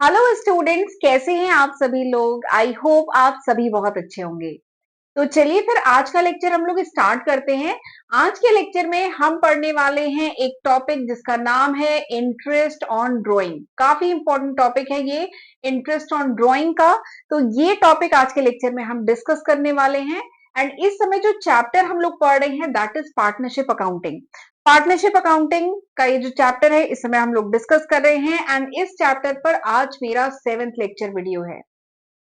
Hello students, कैसे हैं आप सभी लोग। आई होप आप सभी बहुत अच्छे होंगे। तो चलिए फिर आज का लेक्चर हम लोग स्टार्ट करते हैं। आज के लेक्चर में हम पढ़ने वाले हैं एक टॉपिक जिसका नाम है इंटरेस्ट ऑन ड्राइंग। काफी इंपॉर्टेंट टॉपिक है ये, इंटरेस्ट ऑन ड्राइंग का। तो ये टॉपिक आज के लेक्चर में हम डिस्कस करने वाले हैं। एंड इस समय जो चैप्टर हम लोग पढ़ रहे हैं that is partnership accounting. Partnership accounting का ये जो चैप्टर है इस समय हम लोग डिस्कस कर रहे हैं। एंड इस चैप्टर पर आज मेरा 7th लेक्चर वीडियो है।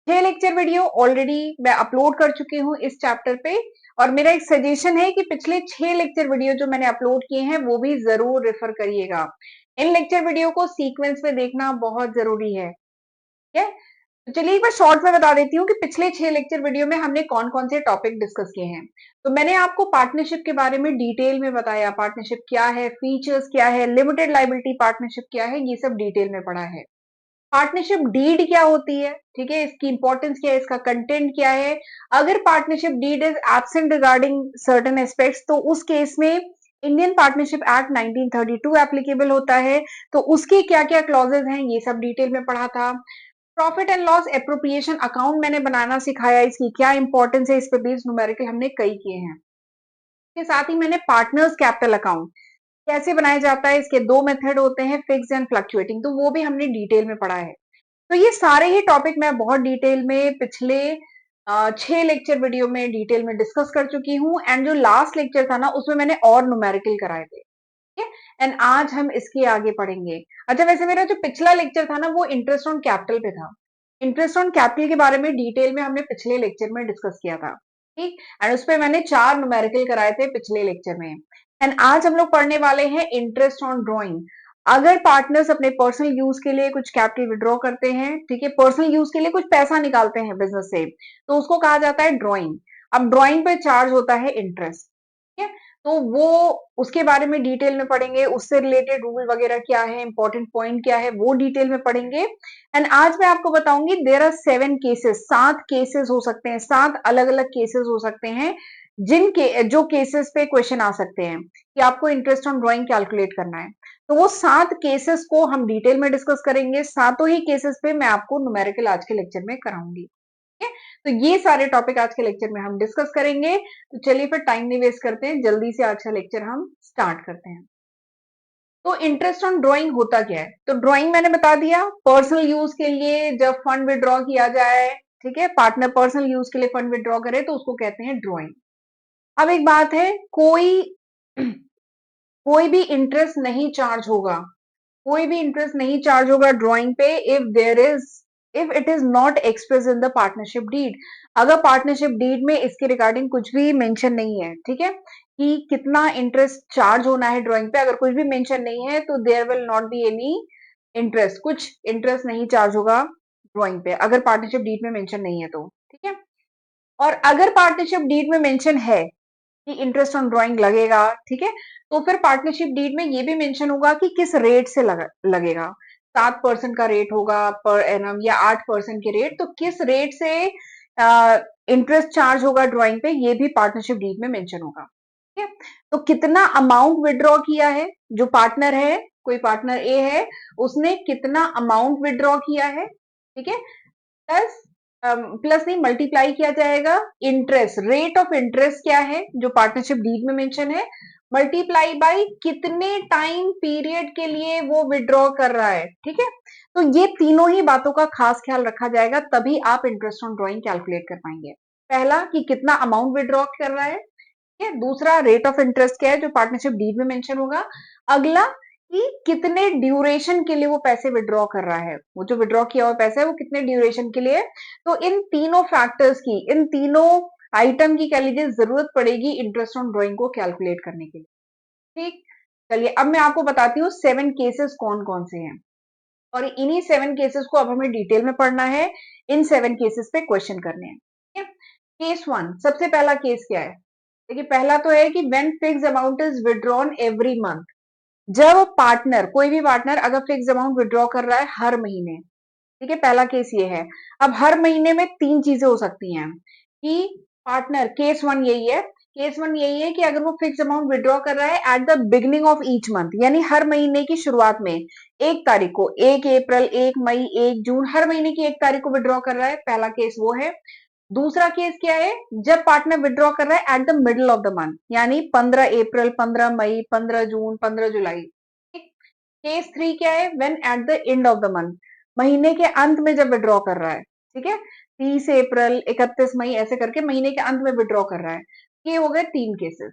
6 लेक्चर वीडियो ऑलरेडी मैं अपलोड कर चुकी हूँ इस चैप्टर पे। और मेरा एक सजेशन है कि पिछले 6 लेक्चर वीडियो जो मैंने अपलोड किए हैं वो भी जरूर रेफर करिएगा। इन लेक्चर वीडियो को सीक्वेंस में देखना बहुत जरूरी है। ठीक है, तो चलिए एक बार शॉर्ट में बता देती हूँ कि पिछले 6 लेक्चर वीडियो में हमने कौन कौन से टॉपिक डिस्कस किए हैं। तो मैंने आपको पार्टनरशिप के बारे में डिटेल में बताया, पार्टनरशिप क्या है, फीचर्स क्या है, लिमिटेड लायबिलिटी पार्टनरशिप क्या है, ये सब डिटेल में पढ़ा है। पार्टनरशिप डीड क्या होती है, ठीक है, इसकी इंपॉर्टेंस क्या है, इसका कंटेंट क्या है। अगर partnership deed is absent regarding certain aspects तो उस केस में इंडियन पार्टनरशिप एक्ट 1932 एप्लीकेबल होता है। तो उसके क्या क्या क्लॉजेज हैं ये सब डिटेल में पढ़ा था। Profit and loss appropriation account मैंने बनाना सिखाया, इसकी क्या इंपॉर्टेंस है, इस पे बेस्ड न्यूमेरिकल हमने कई किए हैं। इसके साथ ही मैंने पार्टनर्स कैपिटल अकाउंट कैसे बनाया जाता है, इसके दो मेथड होते हैं, फिक्स्ड एंड फ्लक्चुएटिंग, तो वो भी हमने डिटेल में पढ़ा है। तो ये सारे ही टॉपिक मैं बहुत डिटेल में पिछले 6 लेक्चर वीडियो में डिटेल में डिस्कस कर चुकी हूँ। एंड जो लास्ट लेक्चर था ना उसमें मैंने और न्यूमेरिकल कराए थे। ठीक है, एंड आज हम इसके आगे पढ़ेंगे। अच्छा, वैसे मेरा जो पिछला लेक्चर था ना वो इंटरेस्ट ऑन कैपिटल पे था। इंटरेस्ट ऑन कैपिटल के बारे में डिटेल में हमने पिछले लेक्चर में डिस्कस किया था। ठीक, एंड उस पर मैंने 4 न्यूमेरिकल कराए थे पिछले लेक्चर में। एंड आज हम लोग पढ़ने वाले हैं इंटरेस्ट ऑन ड्रॉइंग। अगर पार्टनर्स अपने पर्सनल यूज के लिए कुछ कैपिटल विड्रॉ करते हैं, ठीक है, पर्सनल यूज के लिए कुछ पैसा निकालते हैं बिजनेस से, तो उसको कहा जाता है ड्रॉइंग। अब ड्रॉइंग पे चार्ज होता है इंटरेस्ट। ठीक है, तो वो उसके बारे में डिटेल में पढ़ेंगे, उससे रिलेटेड रूल वगैरह क्या है, इंपॉर्टेंट पॉइंट क्या है, वो डिटेल में पढ़ेंगे। एंड आज मैं आपको बताऊंगी देयर आर 7 केसेस, 7 केसेस हो सकते हैं, 7 अलग अलग केसेस हो सकते हैं जिनके जो केसेस पे क्वेश्चन आ सकते हैं कि आपको इंटरेस्ट ऑन ड्राइंग कैलकुलेट करना है। तो वो 7 केसेस को हम डिटेल में डिस्कस करेंगे। सातों ही केसेस पे मैं आपको न्यूमेरिकल आज के लेक्चर में कराऊंगी। ठीक है, तो ये सारे टॉपिक आज के लेक्चर में हम डिस्कस करेंगे। तो चलिए फिर टाइम नहीं वेस्ट करते हैं, जल्दी से आज का लेक्चर हम स्टार्ट करते हैं। तो इंटरेस्ट ऑन ड्राइंग होता क्या है, तो ड्राइंग मैंने बता दिया, पर्सनल यूज के लिए जब फंड विड्रॉ किया जाए, ठीक है, पार्टनर पर्सनल यूज के लिए फंड विड्रॉ करे तो उसको कहते हैं ड्राइंग। अब एक बात है, कोई कोई भी इंटरेस्ट नहीं चार्ज होगा, कोई भी इंटरेस्ट नहीं चार्ज होगा ड्राइंग पे if it is not express in the partnership deed. अगर पार्टनरशिप डीड में इसके रिगार्डिंग कुछ भी मेंशन नहीं है, ठीक है, कि कितना इंटरेस्ट चार्ज होना है ड्राइंग पे, अगर कुछ भी मेंशन नहीं है तो there will not be any interest, कुछ इंटरेस्ट नहीं चार्ज होगा ड्राइंग पे अगर पार्टनरशिप डीड में मेंशन नहीं है तो। ठीक है, और अगर पार्टनरशिप डीड में मेंशन है कि इंटरेस्ट ऑन ड्राइंग लगेगा, ठीक है, तो फिर पार्टनरशिप डीड में ये भी मेंशन होगा कि किस रेट से लगेगा। 7% का रेट होगा पर एनम या 8% के रेट, तो किस रेट से इंटरेस्ट चार्ज होगा ड्राइंग पे ये भी पार्टनरशिप डीड में मेंशन होगा। ठीक है, तो कितना अमाउंट विड्रॉ किया है, जो पार्टनर है, कोई पार्टनर ए है, उसने कितना अमाउंट विड्रॉ किया है, ठीक है, प्लस प्लस नहीं मल्टीप्लाई किया जाएगा इंटरेस्ट, रेट ऑफ इंटरेस्ट क्या है जो पार्टनरशिप डीड में मेंशन है, मल्टीप्लाई बाय कितने टाइम पीरियड के लिए वो विड्रॉ कर रहा है। ठीक है, तो ये तीनों ही बातों का खास ख्याल रखा जाएगा, तभी आप इंटरेस्ट ऑन ड्राइंग कैलकुलेट कर पाएंगे। पहला कि कितना अमाउंट विड्रॉ कर रहा है, ठीक है, दूसरा रेट ऑफ इंटरेस्ट क्या है जो पार्टनरशिप डीड में मेंशन होगा, अगला कि कितने ड्यूरेशन के लिए वो पैसे विड्रॉ कर रहा है, वो जो विड्रॉ किया हुआ पैसा है वो कितने ड्यूरेशन के लिए। तो इन तीनों फैक्टर्स की, इन तीनों आइटम की कह लीजिए जरूरत पड़ेगी इंटरेस्ट ऑन ड्राइंग को कैलकुलेट करने के लिए। ठीक, चलिए अब मैं आपको बताती हूँ 7 केसेस कौन कौन से हैं, और इन्हीं 7 केसेस को अब हमें डिटेल में पढ़ना है, इन 7 केसेस पे क्वेश्चन करने हैं। ठीक है, केस 1, सबसे पहला केस क्या है, देखिए पहला तो है कि when fix amount is withdrawn every month. जब पार्टनर, कोई भी पार्टनर अगर फिक्स अमाउंट विड्रॉ कर रहा है हर महीने, ठीक है, पहला केस ये है। अब हर महीने में 3 चीजें हो सकती हैं कि पार्टनर, केस 1 यही है केस वन यही है कि अगर वो फिक्स अमाउंट विड्रॉ कर रहा है at the beginning of each month, यानी हर महीने की शुरुआत में, 1 तारीख को, 1 अप्रैल, 1 मई, 1 जून, हर महीने की 1 तारीख को विड्रॉ कर रहा है, पहला केस वो है। दूसरा केस क्या है, जब पार्टनर विड्रॉ कर रहा है at the middle of the month, यानी 15 अप्रैल, 15 मई, 15 जून, 15 जुलाई। केस थ्री क्या है, when at the end of the month, महीने के अंत में जब विड्रॉ कर रहा है, ठीक है, 30 अप्रैल, 31 मई, ऐसे करके महीने के अंत में विड्रॉ कर रहा है। ये हो गए 3 केसेस।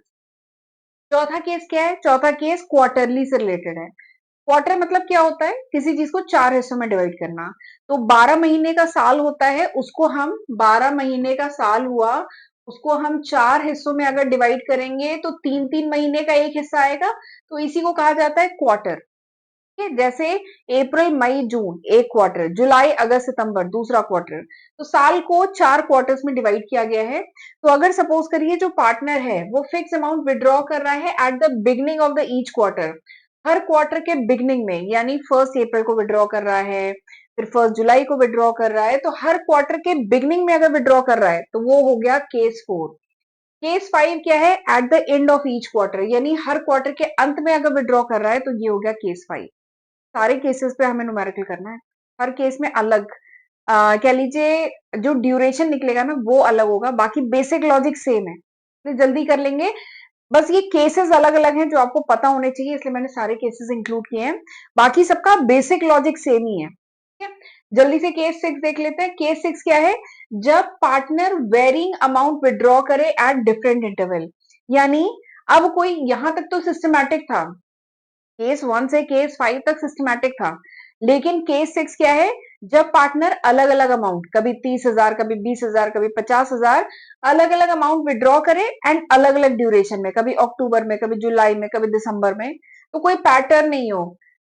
चौथा केस क्या है, चौथा केस क्वार्टरली से रिलेटेड है। क्वार्टर मतलब क्या होता है, किसी चीज को 4 हिस्सों में डिवाइड करना। तो 12 महीने का साल होता है, उसको हम 12 महीने का साल हुआ, उसको हम 4 हिस्सों में अगर डिवाइड करेंगे तो 3-3 महीने का एक हिस्सा आएगा, तो इसी को कहा जाता है क्वार्टर। ठीक है, जैसे अप्रैल, मई, जून एक क्वार्टर, जुलाई, अगस्त, सितंबर दूसरा क्वार्टर। तो साल को 4 क्वार्टर्स में डिवाइड किया गया है। तो अगर सपोज करिए जो पार्टनर है वो फिक्स अमाउंट विड्रॉ कर रहा है at the beginning of the each quarter, her quarter के बिगनिंग में, यानी 1 अप्रैल को विड्रॉ कर रहा है, फिर 1 जुलाई को विड्रॉ कर रहा है, तो हर क्वार्टर के बिगनिंग में अगर विड्रॉ कर रहा है तो वो हो गया केस 4। केस 5 क्या है, at the end of each quarter, यानी हर क्वार्टर के अंत में अगर विड्रॉ कर रहा है तो ये हो गया केस 5। सारे केसेस पे हमें न्यूमेरिकल करना है, हर केस में अलग, कह लीजिए जो ड्यूरेशन निकलेगा ना वो अलग होगा, बाकी बेसिक लॉजिक सेम है, तो जल्दी कर लेंगे। बस ये केसेस अलग अलग हैं जो आपको पता होने चाहिए, इसलिए मैंने सारे केसेस इंक्लूड किए हैं, बाकी सबका बेसिक लॉजिक सेम ही है। ठीक है, जल्दी से केस 6 देख लेते हैं। केस 6 क्या है, जब पार्टनर वेरिंग अमाउंट विड्रॉ करे एट डिफरेंट इंटरवल, यानी अब कोई यहां तक तो सिस्टमैटिक था, केस 1 से केस 5 तक सिस्टमैटिक था, लेकिन केस 6 क्या है, जब पार्टनर अलग अलग अमाउंट, कभी 30,000, कभी 20,000, कभी 50,000, अलग अलग अमाउंट विड्रॉ करे एंड अलग अलग ड्यूरेशन में, कभी अक्टूबर में, कभी जुलाई में, कभी दिसंबर में, तो कोई पैटर्न नहीं हो,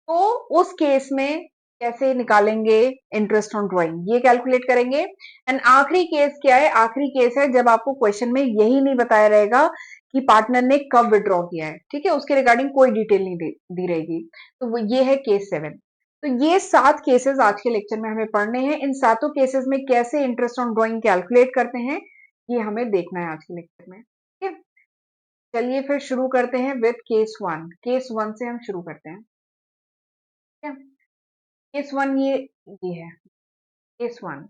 तो उस केस में कैसे निकालेंगे इंटरेस्ट ऑन ड्रॉइंग, ये कैलकुलेट करेंगे। एंड आखिरी केस क्या है, आखिरी केस है जब आपको क्वेश्चन में यही नहीं बताया रहेगा कि पार्टनर ने कब विड्रॉ किया है, ठीक है, उसके रिगार्डिंग कोई डिटेल नहीं दी रहेगी, तो वो ये है केस 7। तो ये 7 केसेस आज के लेक्चर में हमें पढ़ने हैं। इन सातों केसेस में कैसे इंटरेस्ट ऑन ड्राइंग कैलकुलेट करते हैं ये हमें देखना है आज के लेक्चर में। ठीक है, चलिए फिर शुरू करते हैं विद केस 1। केस 1 से हम शुरू करते हैं। ठीक है, केस 1 ये है केस 1।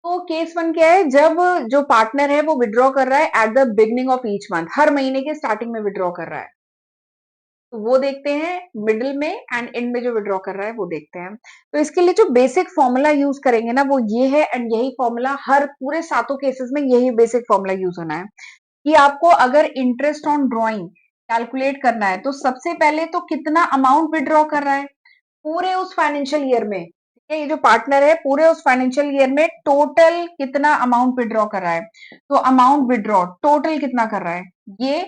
तो केस 1 क्या है, जब जो पार्टनर है वो विड्रॉ कर रहा है at the beginning of each month, हर महीने के स्टार्टिंग में विड्रॉ कर रहा है, तो वो देखते हैं, मिडिल में एंड एंड में जो विड्रॉ कर रहा है वो देखते हैं। तो इसके लिए जो बेसिक फॉर्मूला यूज करेंगे ना वो ये है, एंड यही फॉर्मूला हर पूरे सातों केसेस में यही बेसिक फॉर्मूला यूज होना है कि आपको अगर इंटरेस्ट ऑन ड्रॉइंग कैलकुलेट करना है तो सबसे पहले तो कितना अमाउंट विड्रॉ कर रहा है पूरे उस फाइनेंशियल ईयर में, ठीक है, ये जो पार्टनर है पूरे उस फाइनेंशियल ईयर में टोटल कितना अमाउंट विड्रॉ कर रहा है, तो अमाउंट विड्रॉ टोटल कितना कर रहा है ये,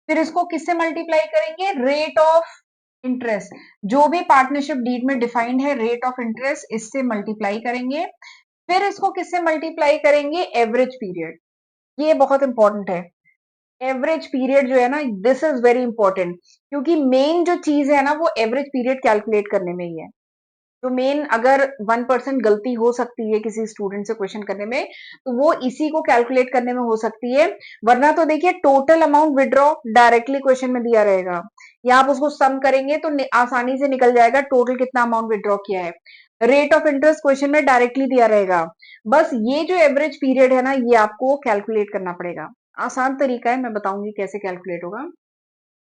फिर इसको किससे मल्टीप्लाई करेंगे, रेट ऑफ इंटरेस्ट, जो भी पार्टनरशिप डीड में डिफाइंड है रेट ऑफ इंटरेस्ट, इससे मल्टीप्लाई करेंगे, फिर इसको किससे मल्टीप्लाई करेंगे, एवरेज पीरियड, ये बहुत इंपॉर्टेंट है। एवरेज पीरियड जो है ना, दिस इज वेरी इंपॉर्टेंट, क्योंकि मेन जो चीज है ना वो एवरेज पीरियड कैलकुलेट करने में ही है। तो मेन अगर 1% गलती हो सकती है किसी स्टूडेंट से क्वेश्चन करने में, तो वो इसी को कैलकुलेट करने में हो सकती है, वरना तो देखिए total amount withdraw directly question में दिया रहेगा, या आप उसको सम करेंगे तो आसानी से निकल जाएगा टोटल कितना अमाउंट विड्रॉ किया है। रेट ऑफ इंटरेस्ट क्वेश्चन में डायरेक्टली दिया रहेगा, बस ये जो एवरेज पीरियड है ना ये आपको कैलकुलेट करना पड़ेगा। आसान तरीका है, मैं बताऊंगी कैसे कैलकुलेट होगा।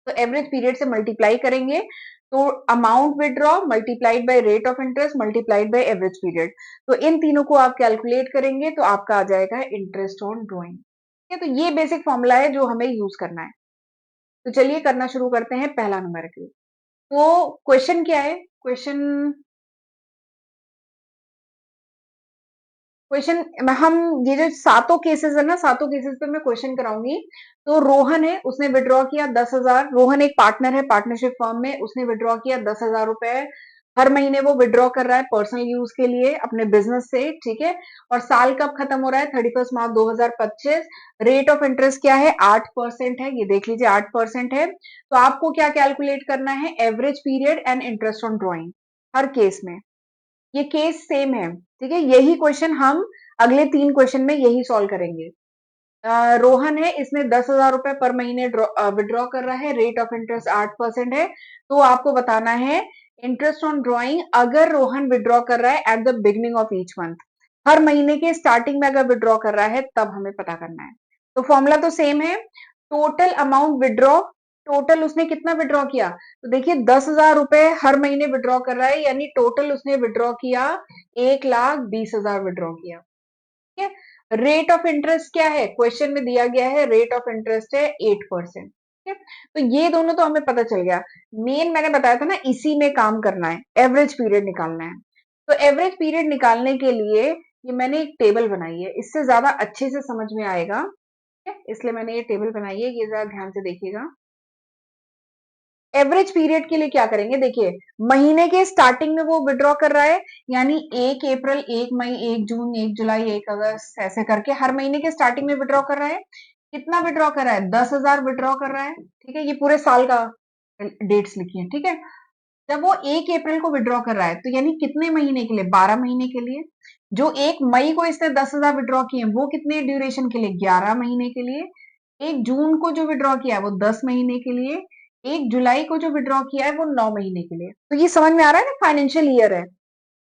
तो एवरेज पीरियड से मल्टीप्लाई करेंगे, तो amount withdraw multiplied by rate of interest multiplied by average period, तो इन तीनों को आप कैलकुलेट करेंगे तो आपका आ जाएगा इंटरेस्ट ऑन ड्रॉइंग। ठीक है, तो ये बेसिक फॉर्मूला है जो हमें यूज करना है। तो चलिए करना शुरू करते हैं पहला न्यूमेरिकल। तो क्वेश्चन क्या है, क्वेश्चन क्वेश्चन हम ये जो सातों केसेस है ना, सातों केसेस पे मैं क्वेश्चन कराऊंगी। तो रोहन है, उसने विड्रॉ किया 10,000, रोहन एक पार्टनर है पार्टनरशिप फर्म में, उसने विड्रॉ किया 10,000 रुपए, हर महीने वो विड्रॉ कर रहा है पर्सनल यूज के लिए अपने बिजनेस से, ठीक है, और साल कब खत्म हो रहा है, 31 मार्च 2025। रेट ऑफ इंटरेस्ट क्या है, 8% है, ये देख लीजिए 8% है। तो आपको क्या कैलकुलेट करना है, average period and interest on drawing, her case में ये केस सेम है, ठीक है, यही क्वेश्चन हम अगले 3 क्वेश्चन में यही सॉल्व करेंगे। रोहन है, इसने 10,000 रुपए पर महीने विड्रॉ कर रहा है, रेट ऑफ इंटरेस्ट 8% है। तो आपको बताना है इंटरेस्ट ऑन ड्रॉइंग अगर रोहन विड्रॉ कर रहा है at the beginning of each month, हर महीने के स्टार्टिंग में अगर विड्रॉ कर रहा है तब हमें पता करना है। तो फॉर्मूला तो सेम है, टोटल अमाउंट विड्रॉ, टोटल उसने कितना विड्रॉ किया, तो देखिए 10,000 रुपए हर महीने विड्रॉ कर रहा है, यानी टोटल उसने विड्रॉ किया 1,20,000 विड्रॉ किया। ठीक है, रेट ऑफ इंटरेस्ट क्या है, क्वेश्चन में दिया गया है रेट ऑफ इंटरेस्ट है 8%। ठीक है, तो ये दोनों तो हमें पता चल गया। मेन मैंने बताया था ना, इसी में काम करना है, एवरेज पीरियड निकालना है। तो एवरेज पीरियड निकालने के लिए ये मैंने एक टेबल बनाई है, इससे ज्यादा अच्छे से समझ में आएगा। ठीक है, इसलिए मैंने ये टेबल बनाई है, ये जरा ध्यान से देखिएगा। एवरेज पीरियड के लिए क्या करेंगे, देखिए महीने के स्टार्टिंग में वो विड्रॉ कर रहा है, यानी 1 अप्रैल, 1 मई, 1 जून, 1 जुलाई, 1 अगस्त, ऐसे करके हर महीने के स्टार्टिंग में विड्रॉ कर रहा है। कितना विड्रॉ कर रहा है, 10,000 विड्रॉ कर रहा है। ठीक है, ये पूरे साल का डेट्स लिखी है। ठीक है, जब वो 1 अप्रैल को विड्रॉ कर रहा है तो यानी कितने महीने के लिए, 12 महीने के लिए। जो 1 मई को इसने 10,000 विड्रॉ किए वो कितने ड्यूरेशन के लिए, 11 महीने के लिए। 1 जून को जो विड्रॉ किया है वो 10 महीने के लिए। 1 जुलाई को जो विड्रॉ किया है वो 9 महीने के लिए। तो ये समझ में आ रहा है ना, फाइनेंशियल ईयर है,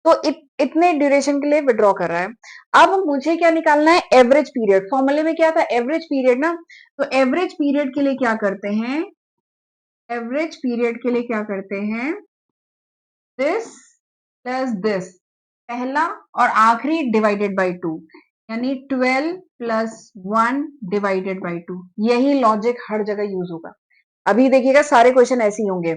तो इतने ड्यूरेशन के लिए विड्रॉ कर रहा है। अब मुझे क्या निकालना है, एवरेज पीरियड। फॉर्मूले में क्या था, एवरेज पीरियड ना, तो एवरेज पीरियड के लिए क्या करते हैं, एवरेज पीरियड के लिए क्या करते हैं, दिस प्लस दिस, पहला और आखिरी डिवाइडेड बाई 2, यानी 12 प्लस 1 डिवाइडेड बाई 2। यही लॉजिक हर जगह यूज होगा। अभी देखिएगा सारे क्वेश्चन ऐसे ही होंगे,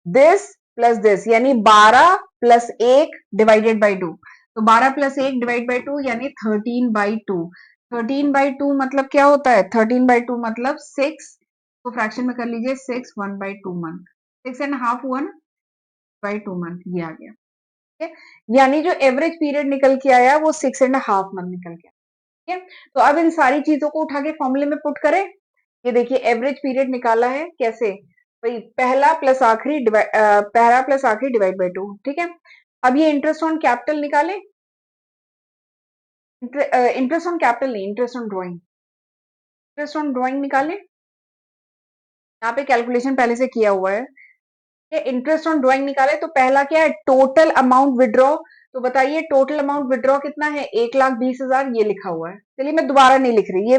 दिस प्लस दिस, यानी 12 प्लस 1 डिवाइडेड बाई 2। तो 12 प्लस 1 डिवाइड बाई 2 यानी 13/2। 13/2 मतलब क्या होता है, 13/2 मतलब 6, तो फ्रैक्शन में कर लीजिए 6, 1/2 मंथ, 6.5 1/2 मंथ, ये आ गया। ठीक है, यानी जो एवरेज पीरियड निकल के आया वो 6.5 मंथ निकल के आया। ठीक है, तो अब इन सारी चीजों को उठा के फॉर्मूले में पुट करें। ये देखिए एवरेज पीरियड निकाला है कैसे, भाई पहला प्लस आखिरी डिवाइड बाई 2। ठीक है, अब ये इंटरेस्ट ऑन कैपिटल निकाले, इंटरेस्ट ऑन कैपिटल नहीं, interest on drawing, interest on drawing निकाले। यहाँ पे कैलकुलेशन पहले से किया हुआ है। इंटरेस्ट ऑन ड्रॉइंग निकाले तो पहला क्या है, टोटल अमाउंट विड्रॉ। तो बताइए टोटल अमाउंट विड्रॉ कितना है, 1,20,000, ये लिखा हुआ है। चलिए मैं दोबारा नहीं लिख रही, ये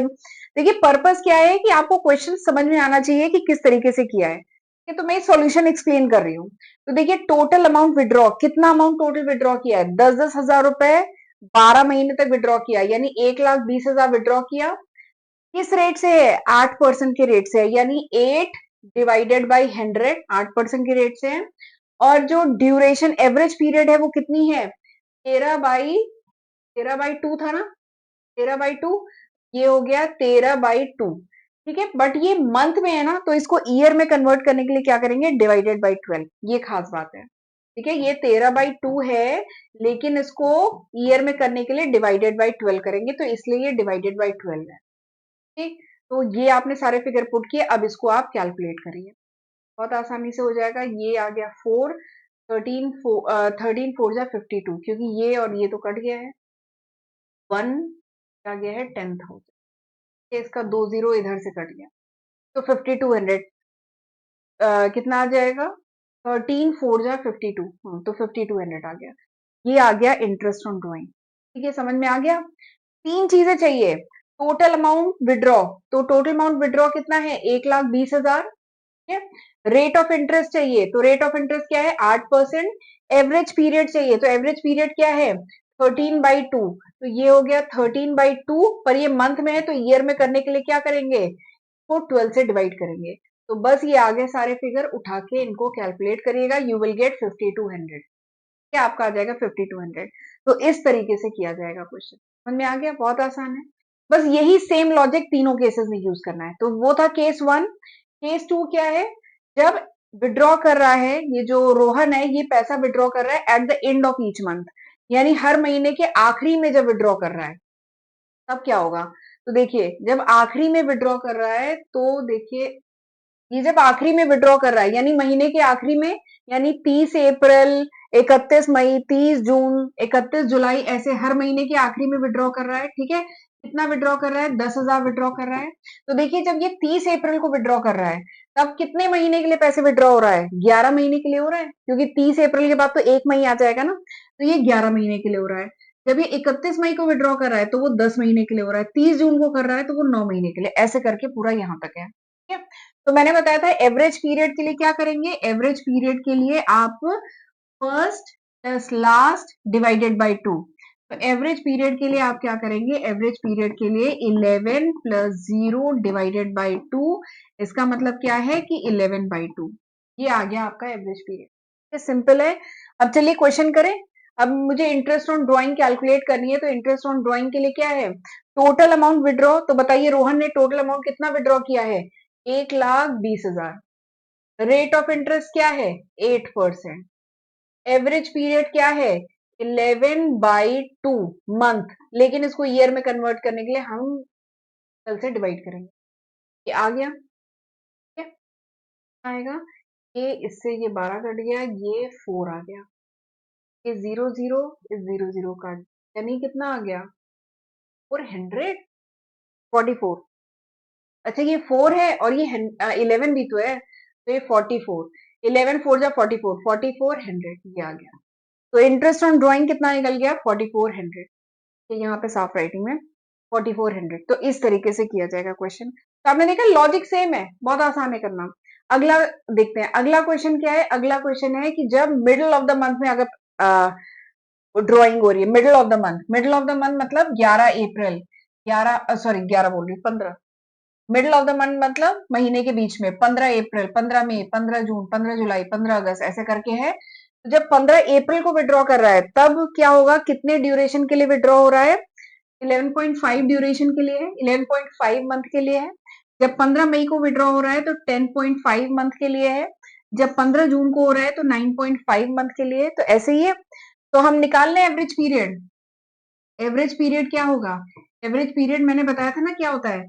देखिए पर्पस क्या है कि आपको क्वेश्चन समझ में आना चाहिए कि किस तरीके से किया है। तो मैं सॉल्यूशन एक्सप्लेन कर रही हूँ। तो देखिए टोटल अमाउंट विड्रॉ, कितना अमाउंट टोटल विड्रॉ किया है, 10,000 रुपए 12 महीने तक विड्रॉ किया, यानी 1,20,000 विड्रॉ किया। किस रेट से है, 8% के रेट से है, यानी 8 डिवाइडेड बाई 100, 8% के रेट से है। और जो ड्यूरेशन एवरेज पीरियड है वो कितनी है, 13/2 था ना, 13/2, ये हो गया 13/2। ठीक है, बट ये मंथ में है ना, तो इसको ईयर में कन्वर्ट करने के लिए क्या करेंगे, डिवाइडेड बाई 12, ये खास बात है। ठीक है, ये 13/2 है, लेकिन इसको ईयर में करने के लिए डिवाइडेड बाई 12 करेंगे, तो इसलिए ये डिवाइडेड बाई 12 है। ठीक, तो ये आपने सारे फिगर पुट किए, अब इसको आप कैलकुलेट करिए, बहुत आसानी से हो जाएगा। ये आ गया 4, 13 4 जा 52, क्योंकि ये और ये तो कट गया है, 1 आ गया है 10,000, इसका 2 जीरो इधर से कट गया, तो 5200 कितना आ जाएगा, 13 4 जा 52, तो 5200 आ गया। ये आ गया इंटरेस्ट ऑन ड्रॉइंग। ठीक है, समझ में आ गया। तीन चीजें चाहिए, टोटल अमाउंट विड्रॉ, तो टोटल अमाउंट विड्रॉ कितना है, 1,20,000। ठीक है, रेट ऑफ इंटरेस्ट चाहिए, तो रेट ऑफ इंटरेस्ट क्या है, 8%। एवरेज पीरियड चाहिए, तो एवरेज पीरियड क्या है, 13/2, तो ये हो गया 13/2, पर ये मंथ में है तो ईयर में करने के लिए क्या करेंगे, को 12 से डिवाइड करेंगे। तो बस ये आगे सारे फिगर उठा के इनको कैलकुलेट करिएगा, यू विल गेट 5200। क्या आपका आ जाएगा 5200। तो इस तरीके से किया जाएगा क्वेश्चन, समझ में आ गया, बहुत आसान है। बस यही सेम लॉजिक तीनों केसेस में यूज करना है। तो वो था केस 1। केस 2 क्या है, जब विड्रॉ कर रहा है, ये जो रोहन है ये पैसा विड्रॉ कर रहा है at the end of each month, यानी हर महीने के आखिरी में जब विड्रॉ कर रहा है तब क्या होगा। तो देखिए जब आखिरी में विड्रॉ कर रहा है, तो देखिए ये जब आखिरी में विड्रॉ कर रहा है, यानी महीने के आखिरी में, यानी 30 अप्रैल, 31 मई, 30 जून, 31 जुलाई, ऐसे हर महीने के आखिरी में विड्रॉ कर रहा है। ठीक है, कितना विड्रॉ कर रहा है? 10,000 विड्रॉ कर रहा है। तो देखिए जब ये 30 अप्रैल को विड्रॉ कर रहा है तब कितने महीने के लिए पैसे विड्रॉ हो रहा है? 11 महीने के लिए हो रहा है, क्योंकि 30 अप्रैल के बाद तो 1 मई आ जाएगा ना, तो ये 11 महीने के लिए हो रहा है। जब ये 31 मई को विड्रॉ कर रहा है तो वो 10 महीने के लिए हो रहा है, 30 जून को कर रहा है तो वो 9 महीने के लिए, ऐसे करके पूरा यहाँ तक है। ठीक है, तो मैंने बताया था एवरेज पीरियड के लिए क्या करेंगे? एवरेज पीरियड के लिए आप first plus last divided by 2। तो एवरेज पीरियड के लिए आप क्या करेंगे? एवरेज पीरियड के लिए 11 प्लस 0 डिवाइडेड बाय 2, इसका मतलब क्या है कि 11 बाय 2, ये आ गया आपका एवरेज पीरियड। सिंपल है। अब चलिए क्वेश्चन करें। अब मुझे इंटरेस्ट ऑन ड्राइंग कैलकुलेट करनी है, तो इंटरेस्ट ऑन ड्राइंग के लिए क्या है? Total amount withdraw. तो बताइए रोहन ने टोटल अमाउंट कितना विड्रॉ किया है? 1,20,000। रेट ऑफ इंटरेस्ट क्या है? 8%। एवरेज पीरियड क्या है? 11/2 मंथ, लेकिन इसको ईयर में कन्वर्ट करने के लिए हम कल से डिवाइड करेंगे। ये आ गया, ठीक है, आएगा ये, इससे ये 12 कट गया, ये 4 आ गया, ये 0 0, इस 0 0 कट, यानी कितना आ गया? 444। अच्छा ये 4 है और ये 11 भी तो है, तो ये 44, 11 4 जा 44, 4400, ये आ गया। तो इंटरेस्ट ऑन ड्राइंग कितना निकल गया? 4400। यहाँ पे साफ राइटिंग में 4400। तो इस तरीके से किया जाएगा क्वेश्चन। तो आपने देखा लॉजिक सेम है, बहुत आसान है करना। अगला देखते हैं, अगला क्वेश्चन क्या है? अगला क्वेश्चन है कि जब मिडिल ऑफ द मंथ में अगर ड्राइंग हो रही है, middle of the month, middle of the month मतलब 11 अप्रैल, 11 सॉरी 11 बोल रही, 15, मिडिल ऑफ द मंथ मतलब महीने के बीच में, 15 अप्रैल, 15 मई, 15 जून, 15 जुलाई, 15 अगस्त, ऐसे करके है। तो जब 15 अप्रैल को विड्रॉ कर रहा है तब क्या होगा? कितने ड्यूरेशन के लिए विड्रॉ हो रहा है? 11.5 ड्यूरेशन के लिए है, 11.5 मंथ के लिए है। जब 15 मई को विड्रॉ हो रहा है तो 10.5 मंथ के लिए है। जब 15 जून को हो रहा है तो 9.5 मंथ के लिए। तो ऐसे ही है। तो हम निकाल लें एवरेज पीरियड। एवरेज पीरियड क्या होगा? एवरेज पीरियड मैंने बताया था ना क्या होता है?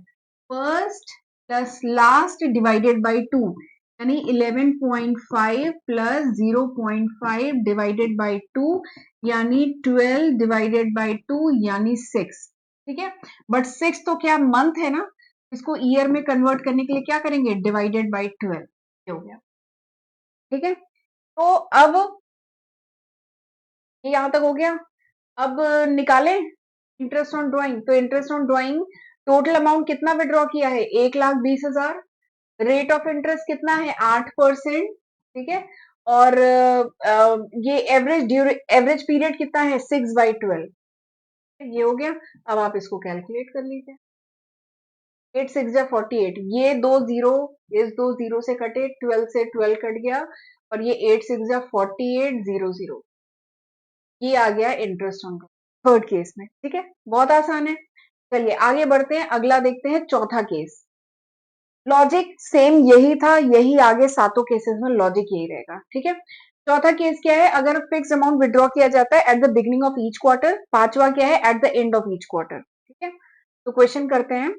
First plus last divided by 2, यानी 11.5 प्लस 0.5 डिवाइडेड बाय 2, यानी 12 डिवाइडेड बाय 2, यानी 6। ठीक है, बट 6 तो क्या मंथ है ना, इसको ईयर में कन्वर्ट करने के लिए क्या करेंगे? डिवाइडेड बाय 12, ये हो गया। ठीक है, तो अब ये यहां तक हो गया। अब निकालें इंटरेस्ट ऑन ड्राइंग। तो interest on drawing total amount कितना विड्रॉ किया है? 1,20,000। रेट ऑफ इंटरेस्ट कितना है? 8%। ठीक है, और ये एवरेज पीरियड कितना है? 6/12, ये हो गया। अब आप इसको कैलकुलेट कर लीजिए। 8 6 जा 48, ये दो जीरो, इस दो जीरो से कटे, 12 से 12 कट गया, और ये 8 6 जा 48, 0 0, ये आ गया इंटरेस्ट ऑन थर्ड केस में। ठीक है, बहुत आसान है। चलिए आगे बढ़ते हैं, अगला देखते हैं चौथा केस। लॉजिक सेम यही था, यही आगे सातों केसेस में लॉजिक यही रहेगा। ठीक है, चौथा केस क्या है? अगर फिक्स अमाउंट विड्रॉ किया जाता है at the beginning of each quarter. पांचवा क्या है? At the end of each quarter. ठीक है, तो क्वेश्चन करते हैं।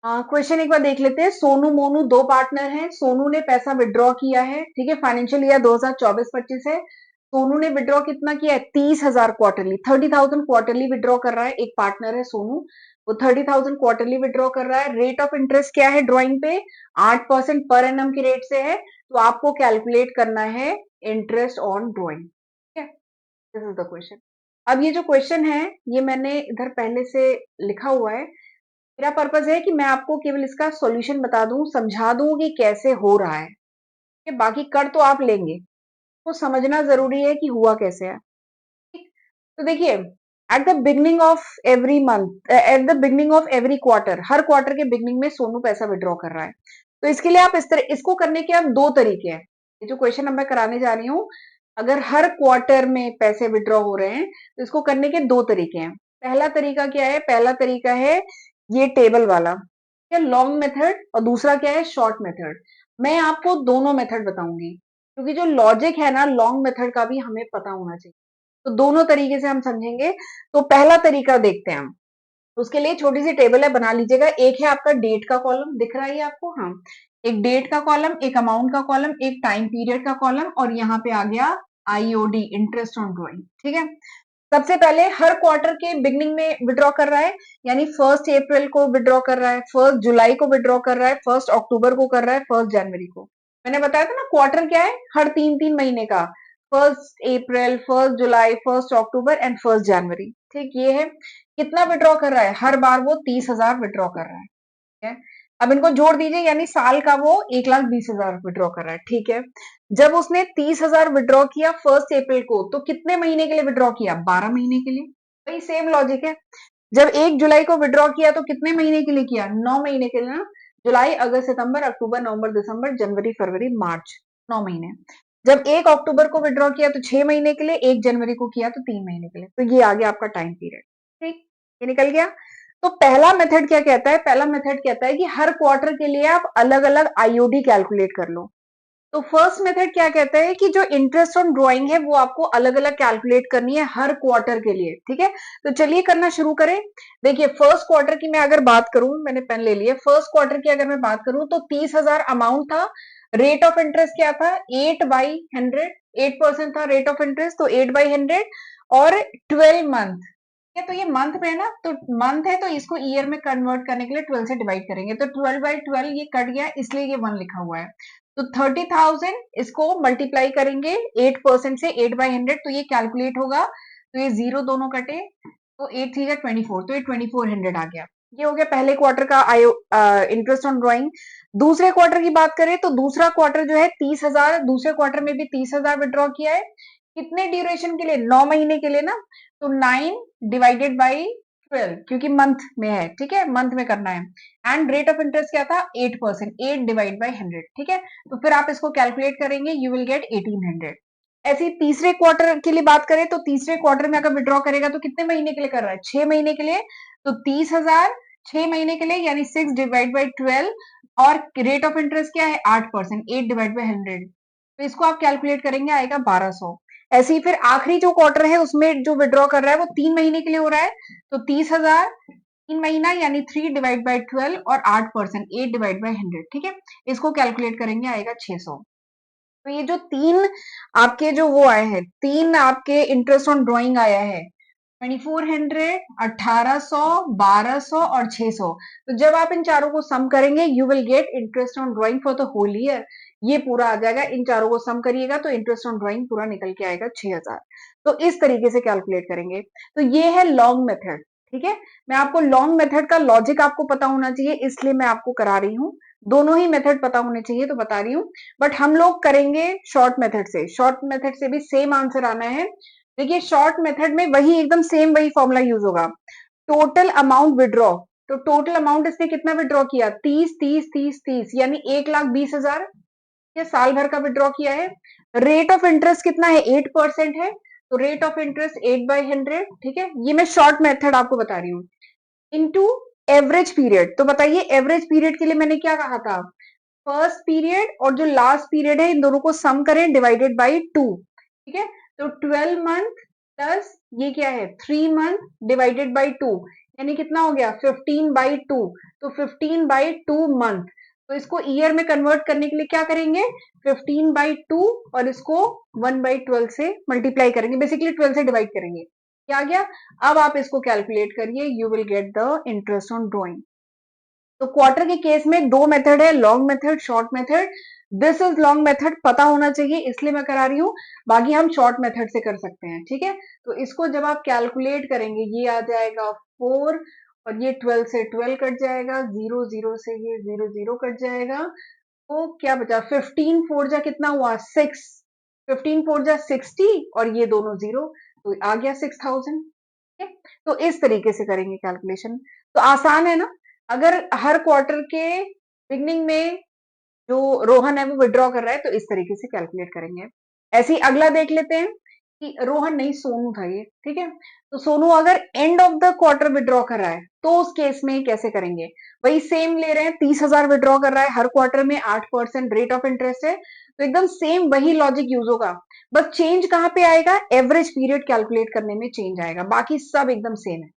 क्वेश्चन एक बार देख लेते हैं। सोनू मोनू दो पार्टनर हैं। सोनू ने पैसा विड्रॉ किया है, ठीक है, फाइनेंशियल ईयर 2024-25 है। सोनू ने विड्रॉ कितना किया है? 30,000 क्वार्टरली, 30,000 क्वार्टरली विड्रॉ कर रहा है। एक पार्टनर है सोनू, वो 30,000 क्वार्टरली विड्रॉ कर रहा है। रेट ऑफ इंटरेस्ट क्या है ड्रॉइंग पे? 8% पर एनम की रेट से है। तो आपको कैलकुलेट करना है इंटरेस्ट ऑन ड्रॉइंग। ठीक है, दिस इज द क्वेश्चन। अब ये जो क्वेश्चन है ये मैंने इधर पहले से लिखा हुआ है। मेरा पर्पज है कि मैं आपको केवल इसका सॉल्यूशन बता दूं, समझा दूं कि कैसे हो रहा है। कि बाकी कर तो आप लेंगे, तो समझना जरूरी है कि हुआ कैसे है। ठीक? तो देखिए, eight the beginning of every month, eight the beginning of every quarter, her quarter के बिगनिंग में सोनू पैसा विड्रॉ कर रहा है। तो इसके लिए आप इस तरह, इसको करने के आप दो तरीके हैं। ये जो क्वेश्चन अब मैं कराने जा रही हूँ, अगर हर क्वार्टर में पैसे विड्रॉ हो रहे हैं तो इसको करने के दो तरीके हैं। पहला तरीका क्या है? पहला तरीका है ये टेबल वाला, क्या, लॉन्ग मेथड, और दूसरा क्या है? Short method. मैं आपको दोनों मेथड बताऊंगी, क्योंकि जो लॉजिक है ना लॉन्ग मेथड का भी हमें पता होना चाहिए। तो दोनों तरीके से हम समझेंगे। तो पहला तरीका देखते हैं हम। उसके लिए छोटी सी टेबल है, बना लीजिएगा। एक है आपका डेट का कॉलम, दिख रहा है ये आपको? हाँ, एक डेट का कॉलम, एक अमाउंट का कॉलम, एक टाइम पीरियड का कॉलम, और यहाँ पे आ गया आईओडी, इंटरेस्ट ऑन ड्रॉइंग। ठीक है, सबसे पहले हर क्वार्टर के बिगनिंग में विड्रॉ कर रहा है, यानी 1 अप्रैल को विड्रॉ कर रहा है, 1 जुलाई को विड्रॉ कर रहा है, 1 अक्टूबर को कर रहा है, 1 जनवरी को। मैंने बताया था ना क्वार्टर क्या है, हर 3-3 महीने का। 1 अप्रैल, 1 जुलाई, 1 अक्टूबर एंड 1 जनवरी। ठीक, ये है। कितना विड्रॉ कर रहा है, हर बार वो 30,000 विड्रॉ कर रहा है। ठीक है, अब इनको जोड़ दीजिए, यानी साल का वो 1,20,000 विड्रॉ कर रहा है। ठीक है, जब उसने 30,000 विड्रॉ किया 1 अप्रैल को, तो कितने महीने के लिए विड्रॉ किया, 12 महीने के लिए। वही सेम लॉजिक है। जब 1 जुलाई को विड्रॉ किया तो कितने महीने के लिए किया, 9 महीने के लिए ना। जुलाई, अगस्त, सितंबर, अक्टूबर, नवंबर, दिसंबर, जनवरी, फरवरी, मार्च, 9 महीने। जब 1 अक्टूबर को विड्रॉ किया तो 6 महीने के लिए, 1 जनवरी को किया तो 3 महीने के लिए। तो ये आ गया आपका टाइम पीरियड। ठीक, ये निकल गया। तो पहला मेथड क्या कहता है, पहला मेथड कहता है कि हर क्वार्टर के लिए आप अलग अलग आईओडी कैलकुलेट कर लो। तो फर्स्ट मेथड क्या कहता है कि जो इंटरेस्ट ऑन ड्राइंग है वो आपको अलग अलग कैलकुलेट करनी है हर क्वार्टर के लिए। ठीक है, तो चलिए करना शुरू करें। देखिए, फर्स्ट क्वार्टर की मैं अगर बात करूं, मैंने पेन ले लिया, फर्स्ट क्वार्टर की अगर मैं बात करूं तो 30,000 अमाउंट था। रेट ऑफ इंटरेस्ट क्या था, 8/100, 8% था रेट ऑफ इंटरेस्ट, तो 8/100। और 12 मंथ है, तो ये मंथ में है ना, तो मंथ है तो इसको ईयर में कन्वर्ट करने के लिए 12 से डिवाइड करेंगे, तो 12/12 ये कट गया, इसलिए ये 1 लिखा हुआ है। तो 30,000 इसको मल्टीप्लाई करेंगे 8% से, 8/100, तो ये कैलकुलेट होगा। तो ये जीरो दोनों कटे, तो 8×3 = 24, तो ये 2400 आ गया। ये हो गया पहले क्वार्टर का इंटरेस्ट ऑन ड्राइंग। दूसरे क्वार्टर की बात करें तो दूसरा क्वार्टर जो है 30,000, दूसरे क्वार्टर में भी 30,000 विड्रॉ किया है। कितने ड्यूरेशन के लिए, 9 महीने के लिए ना। तो 9 ÷ 12, क्योंकि मंथ में है। ठीक है, मंथ में करना है। एंड रेट ऑफ इंटरेस्ट क्या था, 8%, 8 ÷ 100। ठीक है, तो फिर आप इसको कैलकुलेट करेंगे, यू विल गेट 1800। ऐसे ही तीसरे क्वार्टर के लिए बात करें तो तीसरे क्वार्टर में अगर विड्रॉ करेगा तो कितने महीने के लिए कर रहा है, 6 महीने के लिए। तो 30,000 6 महीने के लिए, यानी 6 ÷ 12। और रेट ऑफ इंटरेस्ट क्या है, 8%, 8 ÷ 100। तो इसको आप कैलकुलेट करेंगे, आएगा 1200। ऐसे ही फिर आखिरी जो क्वार्टर है उसमें जो विड्रॉ कर रहा है वो 3 महीने के लिए हो रहा है। तो 30,000 3 महीना, यानी 3 ÷ 12 और 8%, 8 ÷ 100। ठीक है, इसको कैलकुलेट करेंगे, आएगा 600। तो ये जो तीन आपके जो वो आए हैं, तीन आपके इंटरेस्ट ऑन ड्राइंग आया है, 2400, 1800, 1200 और 600। तो जब आप इन चारों को सम करेंगे, you will get interest on drawing for the whole year. ये पूरा आ जाएगा, इन चारों को सम करिएगा तो इंटरेस्ट ऑन ड्राइंग पूरा निकल के आएगा 6,000। तो इस तरीके से कैलकुलेट करेंगे। तो ये है लॉन्ग मेथड। ठीक है, मैं आपको लॉन्ग मेथड का लॉजिक आपको पता होना चाहिए, इसलिए मैं आपको करा रही हूँ। दोनों ही मेथड पता होने चाहिए तो बता रही हूँ। बट हम लोग करेंगे शॉर्ट मेथड से, शॉर्ट मेथड से भी सेम आंसर आना है। देखिए, शॉर्ट मेथड में वही एकदम सेम वही फॉर्मूला यूज होगा। टोटल अमाउंट विड्रॉ, तो टोटल अमाउंट इसने कितना विड्रॉ किया, 30 30 30 30, यानी 1,20,000। ये साल भर का विड्रॉ किया है। रेट ऑफ इंटरेस्ट कितना है, 8% है, तो रेट ऑफ इंटरेस्ट 8/100। ठीक है, ये मैं शॉर्ट मेथड आपको बता रही हूँ। इनटू एवरेज पीरियड, तो बताइए एवरेज पीरियड के लिए मैंने क्या कहा था, फर्स्ट पीरियड और जो लास्ट पीरियड है इन दोनों को सम करें, डिवाइडेड बाई 2। ठीक है, तो 12 मंथ प्लस ये क्या है, 3 मंथ डिवाइडेड बाई 2, यानी कितना हो गया, 15/2। तो 15/2 मंथ। तो इसको ईयर में कन्वर्ट करने के लिए क्या करेंगे, 15/2 और इसको 1/12 से मल्टीप्लाई करेंगे, बेसिकली 12 से डिवाइड करेंगे। क्या आ गया, अब आप इसको कैलकुलेट करिए, you will get the interest on drawing. तो क्वार्टर के केस में दो मेथड है, long method, short method. This is long method, पता होना चाहिए इसलिए मैं करा रही हूँ। बाकी हम शॉर्ट मेथड से कर सकते हैं। ठीक है, तो इसको जब आप कैलकुलेट करेंगे, ये आ जाएगा 4, और ये 12 से 12 कट जाएगा, 0 0 से ये 0 0 कट जाएगा। तो क्या बचा, 15 4 जा कितना हुआ, 6, 15 4 जा 60, और ये दोनों जीरो, तो आ गया 6,000। ठीक है, तो इस तरीके से करेंगे कैलकुलेशन। तो आसान है ना। अगर हर क्वार्टर के बिगनिंग में जो रोहन है वो विड्रॉ कर रहा है तो इस तरीके से कैलकुलेट करेंगे। ऐसे ही अगला देख लेते हैं कि रोहन नहीं, सोनू था ये। ठीक है, तो सोनू अगर end of the quarter withdraw कर रहा है तो उस केस में कैसे करेंगे, वही सेम ले रहे हैं, 30,000 विड्रॉ कर रहा है हर क्वार्टर में, 8% रेट ऑफ इंटरेस्ट है, तो एकदम सेम वही लॉजिक यूज होगा। बस चेंज कहां पे आएगा, एवरेज पीरियड कैलकुलेट करने में चेंज आएगा, बाकी सब एकदम सेम है।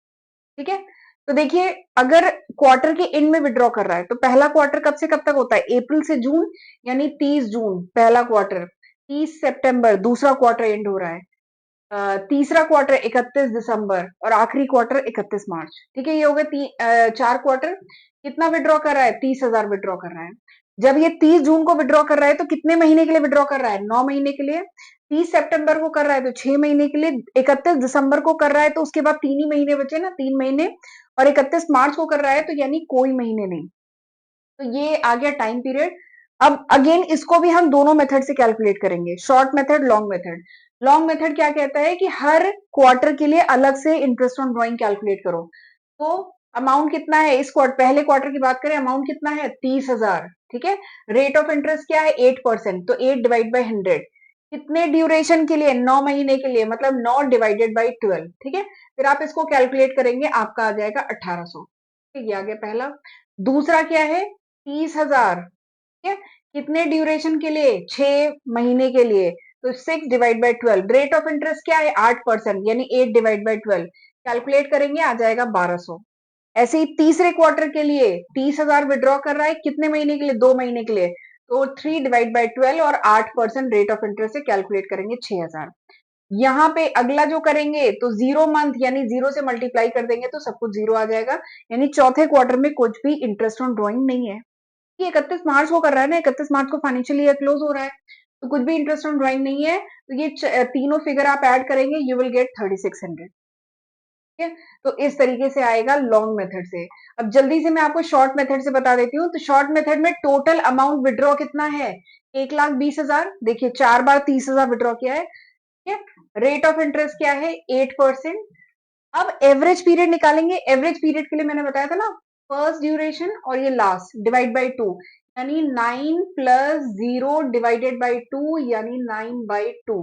ठीक है, तो देखिए, अगर क्वार्टर के एंड में विड्रॉ कर रहा है तो पहला क्वार्टर कब से कब तक होता है, अप्रैल से जून, यानी 30 जून पहला क्वार्टर, 30 सितंबर दूसरा क्वार्टर एंड हो रहा है, तीसरा क्वार्टर 31 दिसंबर और आखिरी क्वार्टर 31 मार्च। ठीक है, ये हो गए 4 क्वार्टर। कितना विड्रॉ कर रहा है? 30,000 विड्रॉ कर रहा है। जब ये 30 जून को विड्रॉ कर रहा है तो कितने महीने के लिए विड्रॉ कर रहा है? 9 महीने के लिए। 30 सितंबर को कर रहा है तो 6 महीने के लिए। 31 दिसंबर को कर रहा है तो उसके बाद 3 ही महीने बचे ना, 3 महीने। और 31 मार्च को कर रहा है तो यानी कोई महीने नहीं। तो ये आ गया टाइम पीरियड। अब अगेन इसको भी हम दोनों मेथड से कैलकुलेट करेंगे, short method, long method. Long method क्या कहता है कि हर क्वार्टर के लिए अलग से इंटरेस्ट ऑन ड्रॉइंग कैलकुलेट करो। तो अमाउंट कितना है इस क्वार्टर, पहले क्वार्टर की बात करें, अमाउंट कितना है? 30,000। ठीक है, रेट ऑफ इंटरेस्ट क्या है? 8%, तो 8 डिवाइड बाई 100। कितने ड्यूरेशन के लिए? 9 महीने के लिए, मतलब 9 डिवाइडेड बाई 12। ठीक है, फिर आप इसको कैलकुलेट करेंगे, आपका आ जाएगा 1800। ठीक, ये आ गया पहला। दूसरा क्या है? 30,000। ठीक है, कितने ड्यूरेशन के लिए? 6 महीने के लिए, तो 6 divide by 12। Rate of interest क्या है? 8%, यानी 8 डिवाइड बाई 12। कैलकुलेट करेंगे, आ जाएगा 1200। ऐसे ही तीसरे क्वार्टर के लिए 30,000 विड्रॉ कर रहा है, कितने महीने के लिए? 2 महीने के लिए, तो 3 डिवाइड बाई 12 और 8% रेट ऑफ इंटरेस्ट से कैलकुलेट करेंगे 6,000। यहाँ पे अगला जो करेंगे तो 0 मंथ, यानी 0 से मल्टीप्लाई कर देंगे तो सब कुछ 0 आ जाएगा, यानी चौथे क्वार्टर में कुछ भी इंटरेस्ट ऑन ड्रॉइंग नहीं है। ये 31 मार्च को कर रहा है ना, 31 मार्च को फाइनेंशियल ईयर क्लोज हो रहा है, तो कुछ भी इंटरेस्ट ऑन ड्रॉइंग नहीं है। तो ये तीनों फिगर आप ऐड करेंगे, यू विल गेट 3600। ठीक है, तो इस तरीके से आएगा लॉन्ग मेथड से। अब जल्दी से मैं आपको शॉर्ट मेथड से बता देती हूँ। तो शॉर्ट मेथड में टोटल अमाउंट विड्रॉ कितना है? 1,20,000। देखिए 4 बार 30,000 विड्रॉ किया है। ठीक है, रेट ऑफ इंटरेस्ट क्या है? 8%। अब एवरेज पीरियड निकालेंगे। एवरेज पीरियड के लिए मैंने बताया था ना, फर्स्ट ड्यूरेशन और ये लास्ट डिवाइड बाई 2, यानी 9 प्लस 0 डिवाइडेड बाई 2, यानी 9/2।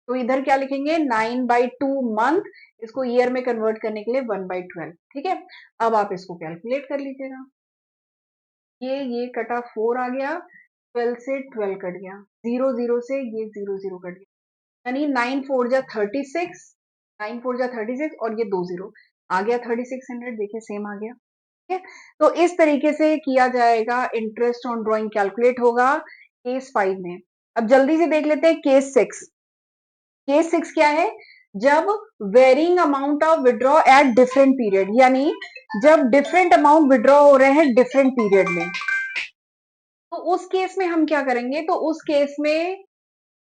तो इधर क्या लिखेंगे? 9/2 मंथ। इसको ईयर में कन्वर्ट करने के लिए 1/12। ठीक है, अब आप इसको कैलकुलेट कर लीजिएगा। ये कटा 4 आ गया, 12 से 12 कट गया, 0 0 से ये 0 0 कट गया, यानी 9 4 जा 36, 9 4 जा 36 और ये 2 0 आ गया 3600। देखिए सेम आ गया। ठीक है, तो इस तरीके से किया जाएगा, इंटरेस्ट ऑन ड्रॉइंग कैलकुलेट होगा केस 5 में। अब जल्दी से देख लेते हैं केस 6। केस 6 क्या है? जब varying amount of withdraw at different period, यानी जब डिफरेंट अमाउंट विड्रॉ हो रहे हैं डिफरेंट पीरियड में, तो उस केस में हम क्या करेंगे? तो उस केस में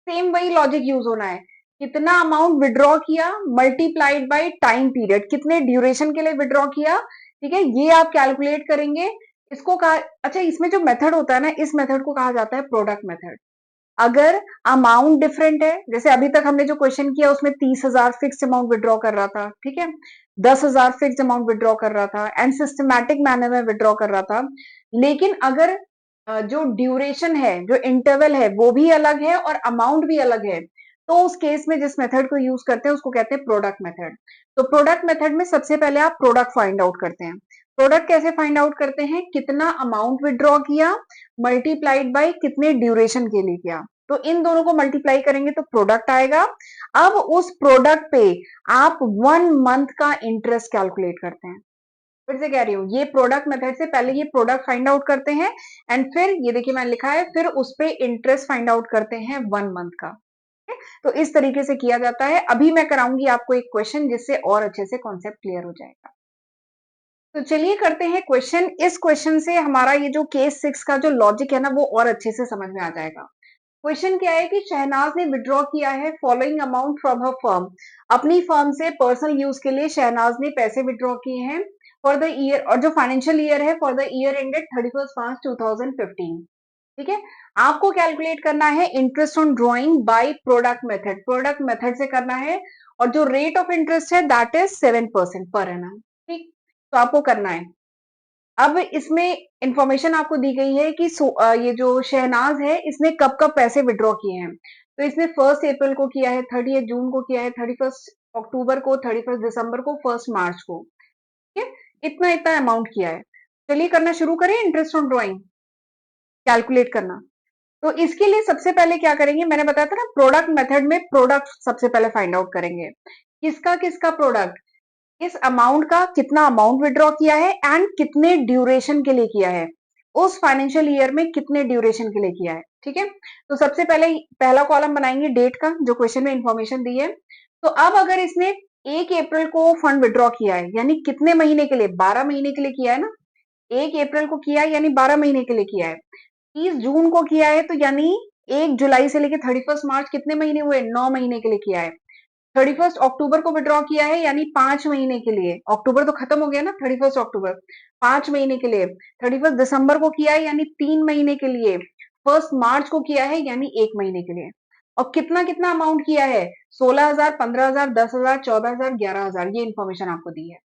सेम वही लॉजिक यूज होना है। कितना अमाउंट विड्रॉ किया मल्टीप्लाइड बाय टाइम पीरियड, कितने ड्यूरेशन के लिए विड्रॉ किया। ठीक है, ये आप कैलकुलेट करेंगे। इसको कहा, अच्छा इसमें जो मेथड होता है ना, इस मेथड को कहा जाता है प्रोडक्ट मेथड। अगर अमाउंट डिफरेंट है, जैसे अभी तक हमने जो क्वेश्चन किया उसमें 30,000 फिक्स अमाउंट विड्रॉ कर रहा था, ठीक है, 10,000 फिक्स अमाउंट विड्रॉ कर रहा था एंड सिस्टमैटिक मैनर में विड्रॉ कर रहा था। लेकिन अगर जो ड्यूरेशन है, जो इंटरवल है, वो भी अलग है और अमाउंट भी अलग है, तो उस केस में जिस मेथड को यूज करते हैं उसको कहते हैं प्रोडक्ट मेथड। तो प्रोडक्ट मेथड में सबसे पहले आप प्रोडक्ट फाइंड आउट करते हैं। प्रोडक्ट कैसे फाइंड आउट करते हैं? कितना अमाउंट विड्रॉ किया मल्टीप्लाइड बाय कितने ड्यूरेशन के लिए किया, तो इन दोनों को मल्टीप्लाई करेंगे तो प्रोडक्ट आएगा। अब उस प्रोडक्ट पे आप 1 मंथ का इंटरेस्ट कैलकुलेट करते हैं। फिर से कह रही हूँ, ये प्रोडक्ट मेथड से पहले ये प्रोडक्ट फाइंड आउट करते हैं एंड फिर ये देखिए मैंने लिखा है, फिर उस पे इंटरेस्ट फाइंड आउट करते हैं 1 मंथ का। तो इस तरीके से किया जाता है। अभी मैं कराऊंगी आपको एक क्वेश्चन जिससे और अच्छे से कॉन्सेप्ट क्लियर हो जाएगा। तो चलिए करते हैं क्वेश्चन। इस क्वेश्चन से हमारा ये जो केस 6 का जो लॉजिक है ना, वो और अच्छे से समझ में आ जाएगा। क्वेश्चन क्या है कि शहनाज ने विड्रॉ किया है following amount from her firm. अपनी फर्म से पर्सनल यूज के लिए शहनाज ने पैसे विड्रॉ किए हैं फॉर द ईयर, और जो फाइनेंशियल ईयर है फॉर द ईयर एंडेड 31 मार्च 2015। ठीक है, आपको कैलकुलेट करना है interest on drawing by product method. Product method से करना है और जो रेट ऑफ इंटरेस्ट है दैट इज 7% पर एनम। ठीक, तो आपको करना है। अब इसमें इंफॉर्मेशन आपको दी गई है कि ये जो शहनाज है इसने कब कब पैसे विड्रॉ किए हैं। तो इसने 1 अप्रैल को किया है, 30 जून को किया है, 31 अक्टूबर को, 31 दिसंबर को, 1 मार्च को। ठीक है, इतना इतना अमाउंट किया है। चलिए करना शुरू करें, इंटरेस्ट ऑन ड्रॉइंग कैलकुलेट करना। तो इसके लिए सबसे पहले क्या करेंगे, मैंने बताया था ना प्रोडक्ट मेथड में प्रोडक्ट सबसे पहले फाइंड आउट करेंगे। किसका किसका प्रोडक्ट? इस अमाउंट का, कितना अमाउंट विड्रॉ किया है एंड कितने ड्यूरेशन के लिए किया है, उस फाइनेंशियल ईयर में कितने ड्यूरेशन के लिए किया है। ठीक है। तो सबसे पहले पहला कॉलम बनाएंगे डेट का, जो क्वेश्चन में इंफॉर्मेशन दी है। तो अब अगर इसने 1 अप्रैल को फंड विड्रॉ किया है, यानी कितने महीने के लिए, 12 महीने के लिए किया है ना। 1 अप्रैल को किया है यानी 12 महीने के लिए किया है। 30 जून को किया है तो यानी 1 जुलाई से लेकर 31 मार्च कितने महीने हुए, 9 महीने के लिए किया है। 31 अक्टूबर को विड्रॉ किया है यानी 5 महीने के लिए, अक्टूबर तो खत्म हो गया ना, 31 अक्टूबर, 5 महीने के लिए। 31 दिसंबर को किया है यानी 3 महीने के लिए। 1 मार्च को किया है यानी 1 महीने के लिए। और कितना कितना अमाउंट किया है, 16,000, 15,000, 10,000, 14,000, 11,000, ये इन्फॉर्मेशन आपको दी है।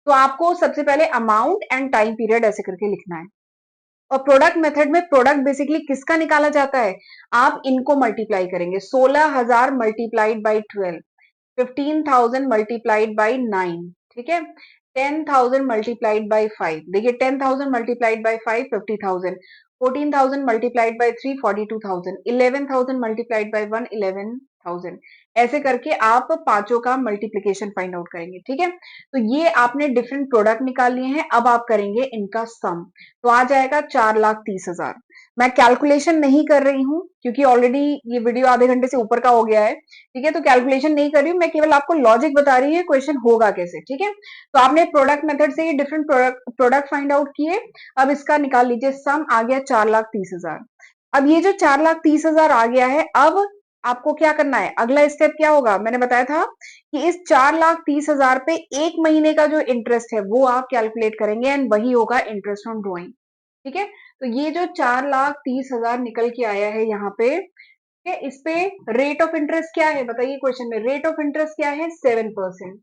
तो आपको सबसे पहले अमाउंट एंड टाइम पीरियड ऐसे करके लिखना है। और प्रोडक्ट मेथड में प्रोडक्ट बेसिकली किसका निकाला जाता है, आप इनको मल्टीप्लाई करेंगे। 16,000 मल्टीप्लाइड बाई 12, 15,000 मल्टीप्लाइड बाई 9, ठीक है। 10,000 मल्टीप्लाइड बाई 5, देखिए 10,000 multiplied by 5 50,000, 14,000 multiplied by 3 42,000, 11,000 multiplied by 1 11,000। ऐसे करके आप पांचों का मल्टीप्लीकेशन फाइंड आउट करेंगे, ठीक है। तो ये आपने डिफरेंट प्रोडक्ट निकाल लिए हैं, अब आप करेंगे इनका सम। तो आ जाएगा 4,30,000। मैं कैलकुलेशन नहीं कर रही हूं क्योंकि ऑलरेडी ये वीडियो आधे घंटे से ऊपर का हो गया है, ठीक है। तो कैलकुलेशन नहीं कर रही हूँ, मैं केवल आपको लॉजिक बता रही हूँ क्वेश्चन होगा कैसे, ठीक है। तो आपने प्रोडक्ट मेथड से ये डिफरेंट प्रोडक्ट फाइंड आउट किए। अब इसका निकाल लीजिए, सम आ गया 4,30,000। अब ये जो 4,30,000 आ गया है, अब आपको क्या करना है, अगला स्टेप क्या होगा, मैंने बताया था कि इस 4,30,000 पे 1 महीने का जो इंटरेस्ट है वो आप कैलकुलेट करेंगे एंड वही होगा इंटरेस्ट ऑन ड्रॉइंग, ठीक है। तो ये जो 4,30,000 निकल के आया है यहाँ पे, ठीक है, इस पे रेट ऑफ इंटरेस्ट क्या है बताइए, क्वेश्चन में रेट ऑफ इंटरेस्ट क्या है, 7%,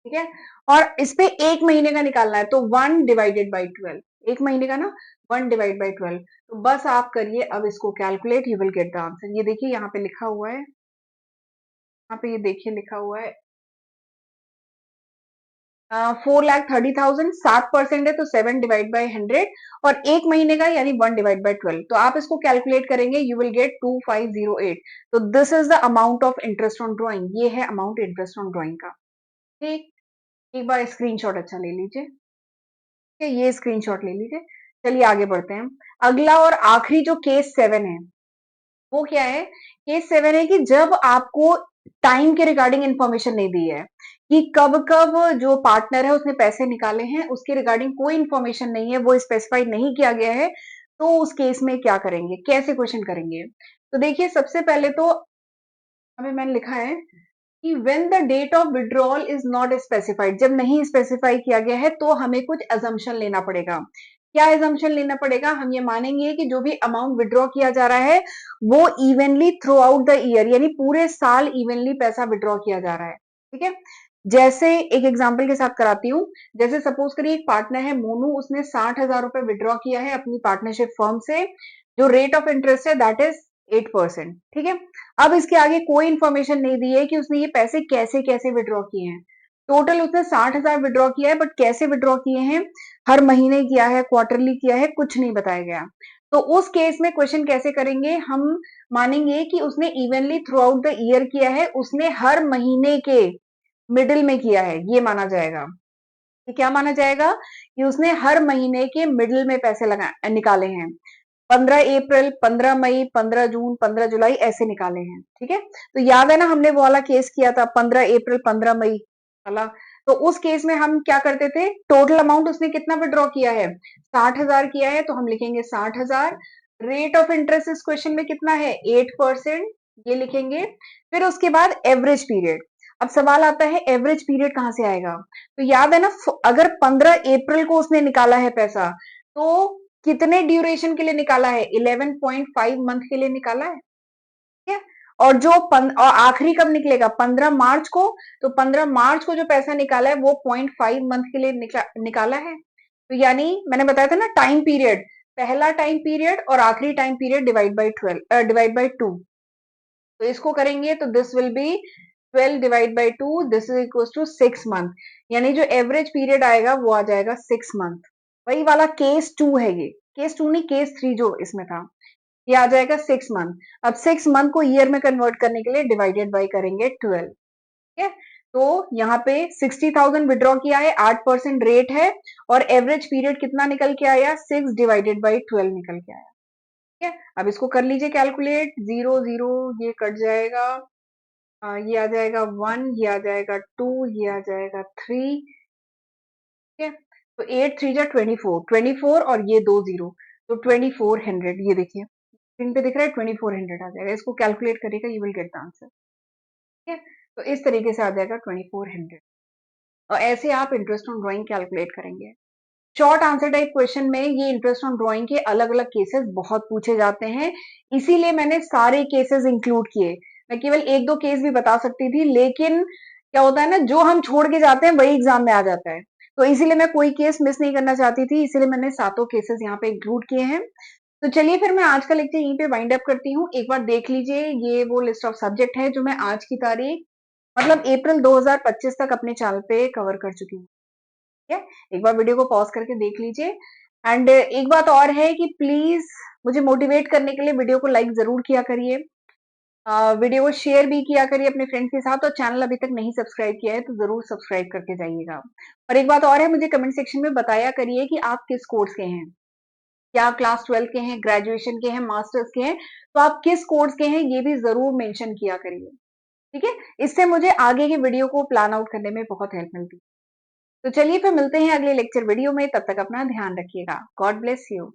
ठीक है। और इस पे 1 महीने का निकालना है तो 1/12, 1 महीने का ना, 1/12। तो बस आप करिए अब इसको calculate, you will get the answer. ये देखिए यहाँ पे लिखा हुआ है, यहाँ पे ये देखिए लिखा हुआ है 4,30,000, 7% है तो 7/100, और 1 महीने का यानी 1/12। तो आप इसको कैलकुलेट करेंगे, यू विल गेट 2508। तो this is the amount of interest on drawing, ये है अमाउंट इंटरेस्ट ऑन ड्रॉइंग का, ठीक। एक बार स्क्रीनशॉट अच्छा ले लीजिए, ठीक है, ये स्क्रीनशॉट ले लीजिए। चलिए आगे बढ़ते हैं। अगला और आखिरी जो केस 7 है वो क्या है, केस 7 है कि जब आपको टाइम के रिगार्डिंग इंफॉर्मेशन नहीं दी है कि कब कब जो पार्टनर है उसने पैसे निकाले हैं, उसके रिगार्डिंग कोई इंफॉर्मेशन नहीं है, वो स्पेसिफाई नहीं किया गया है। तो उस केस में क्या करेंगे, कैसे क्वेश्चन करेंगे। तो देखिए सबसे पहले तो हमें मैंने लिखा है कि when the date of withdrawal is not specified, जब नहीं स्पेसिफाई किया गया है तो हमें कुछ अजम्पशन लेना पड़ेगा। क्या अजम्पशन लेना पड़ेगा, हम ये मानेंगे कि जो भी अमाउंट विड्रॉ किया जा रहा है वो evenly through out the year, यानी पूरे साल इवनली पैसा विड्रॉ किया जा रहा है, ठीक है। जैसे एक एग्जाम्पल के साथ कराती हूँ। जैसे सपोज करिए एक पार्टनर है मोनू, उसने 60,000 रुपए विड्रॉ किया है अपनी पार्टनरशिप फर्म से। जो रेट ऑफ इंटरेस्ट है दैट इज 8%, ठीक है। अब इसके आगे कोई इंफॉर्मेशन नहीं दी है कि उसने ये पैसे कैसे कैसे विड्रॉ किए हैं। टोटल उसने 60,000 विड्रॉ किया है, बट कैसे विड्रॉ किए हैं, हर महीने किया है, क्वार्टरली किया है, कुछ नहीं बताया गया। तो उस केस में क्वेश्चन कैसे करेंगे, हम मानेंगे कि उसने evenly through out the year किया है, उसने हर महीने के मिडिल में किया है, ये माना जाएगा। ये क्या माना जाएगा कि उसने हर महीने के मिडिल में पैसे लगा निकाले हैं। 15 अप्रैल, 15 मई, 15 जून, 15 जुलाई ऐसे निकाले हैं, ठीक है। तो याद है ना हमने वो वाला केस किया था 15 अप्रैल, 15 मई वाला। तो उस केस में हम क्या करते थे, टोटल अमाउंट उसने कितना विड्रॉ किया है, 60,000 किया है, तो हम लिखेंगे 60,000। रेट ऑफ इंटरेस्ट इस क्वेश्चन में कितना है, 8%, ये लिखेंगे। फिर उसके बाद एवरेज पीरियड। अब सवाल आता है एवरेज पीरियड कहां से आएगा। तो याद है ना, अगर 15 अप्रैल को उसने निकाला है पैसा, तो कितने ड्यूरेशन के लिए निकाला है, 11.5 मंथ के लिए निकाला है, ठीक है। और जो और आखिरी कब निकलेगा, 15 मार्च को। तो 15 मार्च को जो पैसा निकाला है वो 0.5 मंथ के लिए निकाला है। तो यानी मैंने बताया था ना टाइम पीरियड, पहला टाइम पीरियड और आखिरी टाइम पीरियड डिवाइड बाई 2। तो इसको करेंगे तो this will be 12/2, this is equal to 6 month. यानी जो एवरेज पीरियड आएगा वो आ जाएगा 6 मंथ। वही वाला केस 2 है, ये केस 2 नहीं, केस 3 जो इसमें था, ये आ जाएगा 6 मंथ। अब 6 मंथ को ईयर में कन्वर्ट करने के लिए डिवाइडेड बाई करेंगे 12, ठीक है। तो यहाँ पे 60,000 विड्रॉ किया है, 8% रेट है, और एवरेज पीरियड कितना निकल के आया, 6/12 निकल के आया, ठीक है, अब इसको कर लीजिए कैलकुलेट। 0 0 ये कट जाएगा, ये आ जाएगा 1, ये आ जाएगा 2, ये आ जाएगा 3। ठीक है, तो 8 3 जा 24, 24 और ये 2 0, तो 2400। ये देखिए स्क्रीन पे दिख रहा है 2400 आ जाएगा। इसको कैलकुलेट करिएगा, you will get the answer. ठीक है, तो इस तरीके से आ जाएगा 2400। और ऐसे आप इंटरेस्ट ऑन ड्राइंग कैलकुलेट करेंगे। शॉर्ट आंसर टाइप क्वेश्चन में ये इंटरेस्ट ऑन ड्राइंग के अलग अलग केसेस बहुत पूछे जाते हैं, इसीलिए मैंने सारे केसेस इंक्लूड किए। मैं केवल एक दो केस भी बता सकती थी, लेकिन क्या होता है ना, जो हम छोड़ के जाते हैं वही एग्जाम में आ जाता है, तो इसीलिए मैं कोई केस मिस नहीं करना चाहती थी, इसीलिए मैंने सातों केसेस यहाँ पे इंक्लूड किए हैं। तो चलिए फिर मैं आज का लेक्चर यहीं पे वाइंड अप करती हूँ। एक बार देख लीजिए, ये वो लिस्ट ऑफ सब्जेक्ट है जो मैं आज की तारीख मतलब अप्रैल 2025 तक अपने चैनल पे कवर कर चुकी हूँ। ठीक है, एक बार वीडियो को पॉज करके देख लीजिए। एंड एक बात और है कि प्लीज मुझे मोटिवेट करने के लिए वीडियो को लाइक जरूर किया करिए, वीडियो को शेयर भी किया करिए अपने फ्रेंड्स के साथ, और चैनल अभी तक नहीं सब्सक्राइब किया है तो जरूर सब्सक्राइब करके जाइएगा। और एक बात और है, मुझे कमेंट सेक्शन में बताया करिए कि आप किस कोर्स के हैं, क्या क्लास 12 के हैं, ग्रेजुएशन के हैं, मास्टर्स के हैं, तो आप किस कोर्स के हैं ये भी जरूर मेंशन किया करिए। ठीक है, इससे मुझे आगे की वीडियो को प्लान आउट करने में बहुत हेल्प मिलती है। तो चलिए फिर मिलते हैं अगले लेक्चर वीडियो में, तब तक अपना ध्यान रखिएगा। God bless you.